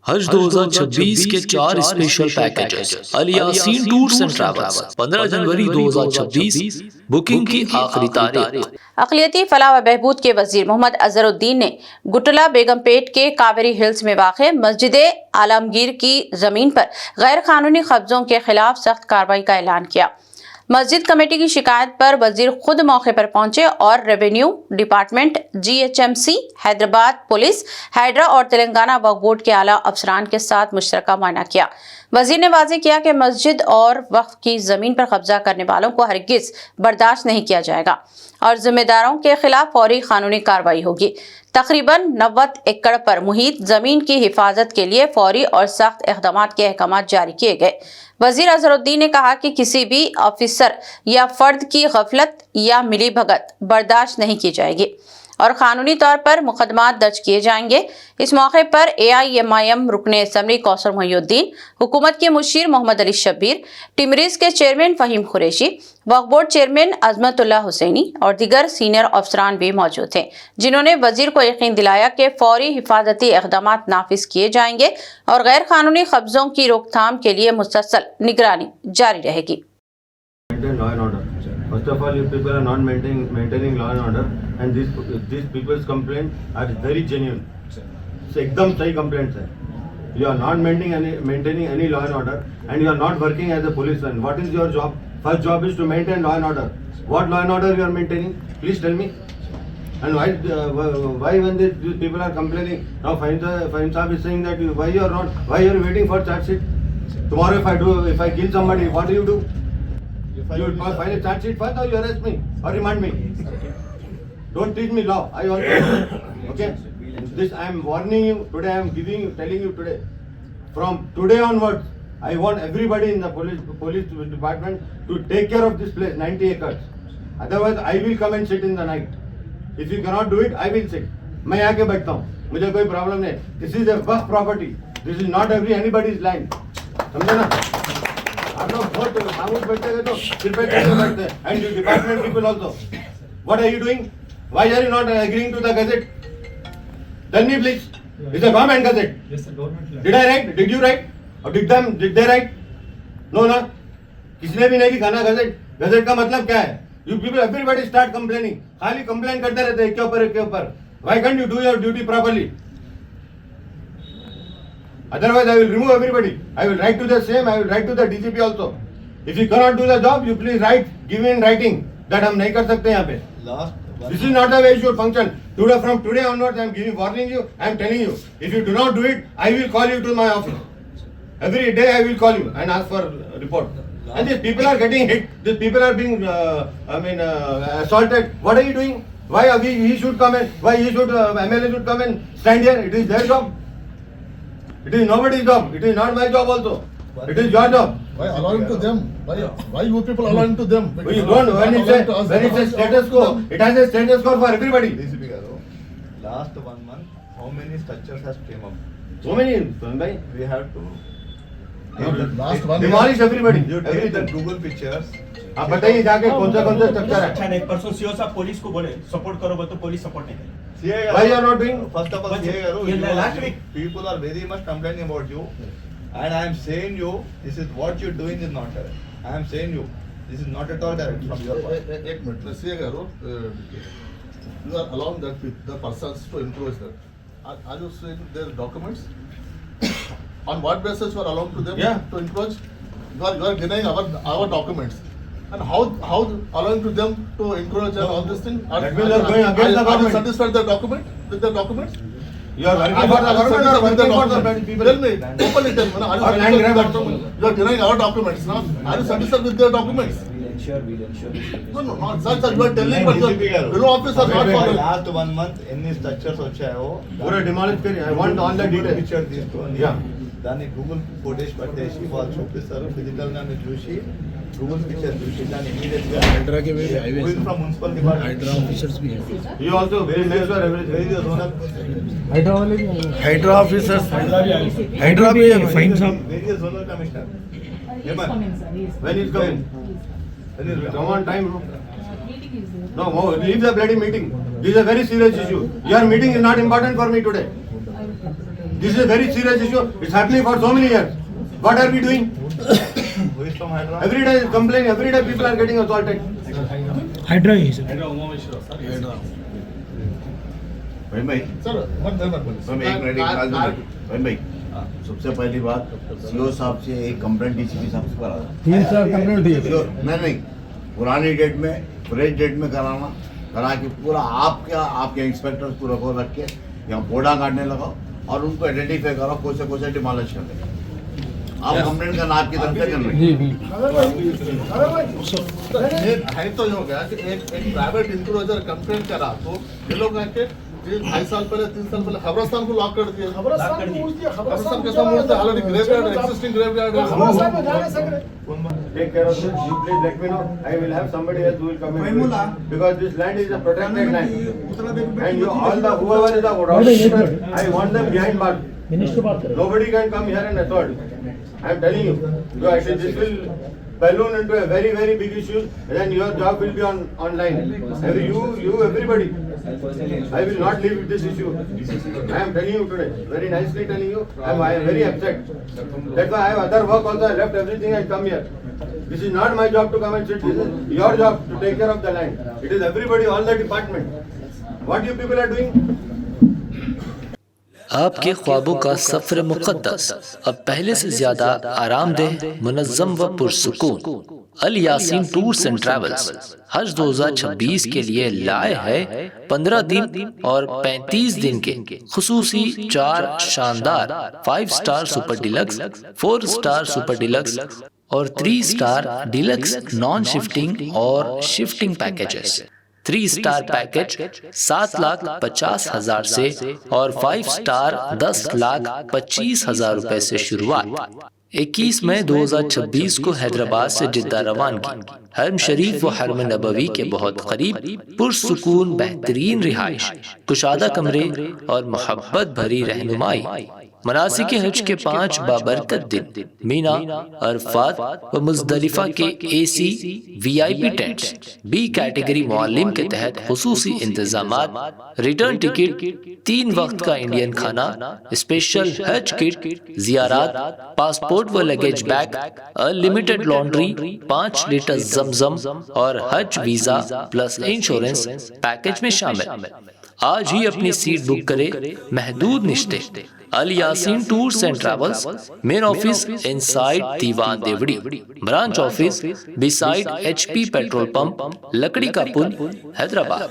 हज 2026 के 4 special packages Al Yaseen tours and travels 15 जनवरी 2026 बुकिंग की आखिरी तारीख। अक़लियती फलाह व बहबूद के वज़ीर मोहम्मद अजहरुद्दीन ने गुटला बेगमपेट के कावेरी हिल्स में वाक़ मस्जिद आलमगीर की ज़मीन पर गैर कानूनी कब्ज़ों के खिलाफ सख्त कार्रवाई का ऐलान किया। मस्जिद कमेटी की शिकायत पर वजीर खुद मौके पर पहुंचे और revenue department, GHMC, Hyderabad police, Hydra और तेलंगाना वक्फ बोर्ड के आला अफसरान के साथ मुश्तरका मुआयना किया। वजीर ने वाज़ेह किया कि मस्जिद और वक्फ की ज़मीन पर कब्जा करने वालों को हरगिज़ बर्दाश्त नहीं किया जाएगा और जिम्मेदारों के खिलाफ फौरी कानूनी कार्रवाई होगी। तकरीबन 90 एकड़ पर मुहित ज़मीन की हिफाजत के लिए फौरी और सख्त इक़दाम के अहकाम जारी किए गए। वज़ीर अज़हरुद्दीन ने कहा कि किसी भी ऑफिसर या फर्द की गफलत या मिलीभगत बर्दाश्त नहीं की जाएगी और कानूनी तौर पर मुकदमा दर्ज किए जाएंगे। इस मौके पर AIMIM रुकने असम्बली कौसर मोहिउद्दीन, हुकूमत के मुशीर मोहम्मद अली शब्बीर, टिमरीज के चेयरमैन फ़हीम कुरैशी, वक्फ बोर्ड चेयरमैन अजमतुल्लाह हुसैनी और दीगर सीनियर अफसरान भी मौजूद थे, जिन्होंने वजीर को यकीन दिलाया कि फौरी हिफाजती इक़दाम नाफिज किए जाएंगे और गैर कानूनी कब्ज़ों की रोकथाम के लिए मुसलसल निगरानी जारी रहेगी। First of all, you people are not maintaining law and order, and these people's complaints are very genuine. So, एकदम सही complaints है. You are not maintaining any law and order, and you are not working as a policeman. What is your job? First job is to maintain law and order. What law and order you are maintaining? Please tell me. And why when these people are complaining, now Fahim Saab is saying that why you are waiting for charge sheet? Tomorrow if I kill somebody, what do? You will file a charge sheet first, or you arrest me or remand me. Don't teach me law. I also okay. This I am warning you today. I am telling you today. From today onwards, I want everybody in the police department to take care of this place, 90 acres. Otherwise, I will come and sit in the night. If you cannot do it, I will sit. मैं आके बैठता हूँ. मुझे कोई problem नहीं. This is a vast property. This is not anybody's land. समझे ना? आप लोग बहुत खामोश बैठते हैं तो सिर पे कैसे बैठते हैं? And you department people also. What are you doing? Why are you not agreeing to the gazette? Tell me please. It's a government gazette. Yes, sir. Government. Did I write? Did you write? Or did they write? No, ना. किसने भी नहीं लिखा ना गazette. गazette का मतलब क्या है? You people, everybody start complaining. खाली complain करते रहते हैं एक के ऊपर. Why can't you do your duty properly? Otherwise, I will remove everybody. I will write to the same. I will write to the DGP also. If you cannot do the job, you please write. Give me in writing that हम नहीं कर सकते यहाँ पे. This is not the way it should function. From today onwards, I am warning you. I am telling you. If you do not do it, I will call you to my office. Every day I will call you and ask for a report. And these people are getting hit. These people are being, assaulted. What are you doing? Why he should come and why he should MLA should come and stand here? It is their job. It is nobody's job. It is not my job also. It is your job. Why allowing to them? Why you people allowing to them? We don't. When it's a status quo, it has a status quo for everybody. DCP Garu, last 1 month, how many structures has came up? So many, bhai. We have to Last 1 demolish everybody. you take the Google pictures. आप बताइए जाके कौन सा structure है? अच्छा नहीं, परसों CO साहब पुलिस को बोले सपोर्ट करो, बोले तो पुलिस सपोर्ट नहीं करे. CA Why you are not doing? First of all, But CA Garu, in the last week, people are very much complaining about you, and I am saying you, this is what you are doing is not correct. I am saying you, this is not at all correct from your part. एक minute. Let's see, Garu, you are allowing the persons to encroach that. Are you saying their documents? On what basis you are allowed to them to encroach? You are denying our documents. And how allowing to them to encroach and all this thing? That means you are going against the government. Are you satisfied with the documents? You are working for the government or working for the people? Tell me, openly tell me. Are you satisfied with the documents? You are denying our documents, no? Are you satisfied with their documents? we'll ensure. No, not sir, you are telling, but DCP the Garu. below officer not following. Last 1 month, any structures వచ్చాయో पूरा demolish करिए. I want all the details. Picture తీసుకొని Yeah. దాన్ని Google footage పట్టేసి వాళ్ళు చూపిస్తారు. Physical గా మీరు చూసి గూగుల్ పిక్చర్ చూసి దాన్ని ఇమీడియట్ గా Hydra के वे highways from municipal department Hydra officers भी हैं. You also very make sure everything. Very zonal Hydra वाले भी हैं. Hydra officers Hydra भी है फाइन साहब. Very zonal commissioner When is coming? Come on time. No, leave the bloody meeting. This is a very serious issue. Your meeting is not important for me today. This is a very serious issue. It's happening for so many years. What are we doing? Who is from Hyderabad? Every day is complaining. Every day people are getting assaulted. Hydra he sir. भाई sir मैं एक minute भाई सबसे पहली बात CO साहब से एक कंप्लेंट डीसीपी साहब से करा तीन साल कंप्लेंट दिए. नहीं पुरानी डेट में फ्रेश डेट में करा के पूरा आपके इंस्पेक्टर पूरा को रख के यहाँ पोड़ा काटने लगाओ और उनको आइडेंटिफाई करो कौन से डिमोलिश कर देंगे. आप कंप्लेंट का नाम की तरफ से कर रहे हैं. है तो ये हो गया कि एक प्राइवेट इंक्रोचर कंप्लेंट करा तो ये लोग आके 2.5 साल पहले 3 साल पहले खबरस्तान को लॉक कर दिया. खबरस्तान के सामने ऑलरेडी ग्रेवयार्ड एक्सिस्टिंग ग्रेवयार्ड है. Take care of this. You please let me know. I will have somebody else who will come in. Because this land is a protected land. And you all the whoever is the owner, I want them behind bars. Nobody can come here and assault. I am telling you. This will balloon into a very, very big issue. Then your job will be online. Everybody. I will not leave with this issue. I am telling you today, very nicely telling you, I am very upset. That's why I have other work also. I left everything and come here. This is not my job to come and sit. This is your job to take care of the land. It is everybody, all the department. What you people are doing? आपके ख्वाबों का सफर मुक़द्दस अब पहले से ज्यादा आरामदेह, मुनज़्ज़म व पुरसुकून अल Yaseen tours and travels हज 2026 के लिए लाए है 15 दिन और 35 दिन के खुसूसी 4 शानदार 5 star super deluxe, 4 star super deluxe और 3 स्टार डिलक्स नॉन शिफ्टिंग और शिफ्टिंग पैकेजेस. 3 स्टार पैकेज 7,50,000 से और 5 स्टार 10,25,000 रुपए से शुरुआत. 21 मई 2026 को हैदराबाद से जिद्दा रवानगी. हरम शरीफ व हरम नबवी के बहुत करीब पुरसुकून बेहतरीन रिहाइश, कुशादा कमरे और मोहब्बत भरी रहनुमाई. मनासिक हज के 5 बाबरकत दिन मीना, अरफात व मुज़दलिफा के AC VIP tents, B category मुअल्लिम के तहत खुसूसी इंतजामात, रिटर्न टिकट, 3 वक्त का इंडियन खाना, स्पेशल हज किट, जियारात, पासपोर्ट व luggage bag, unlimited laundry, 5 litre Zamzam और Hajj visa plus insurance package में शामिल. आज ही अपनी सीट बुक करे. महदूद निश्ते. Al Yaseen tours and travels, main office inside Diwan Devdi, branch office beside HP petrol pump, Lakdi ka pull, Hyderabad.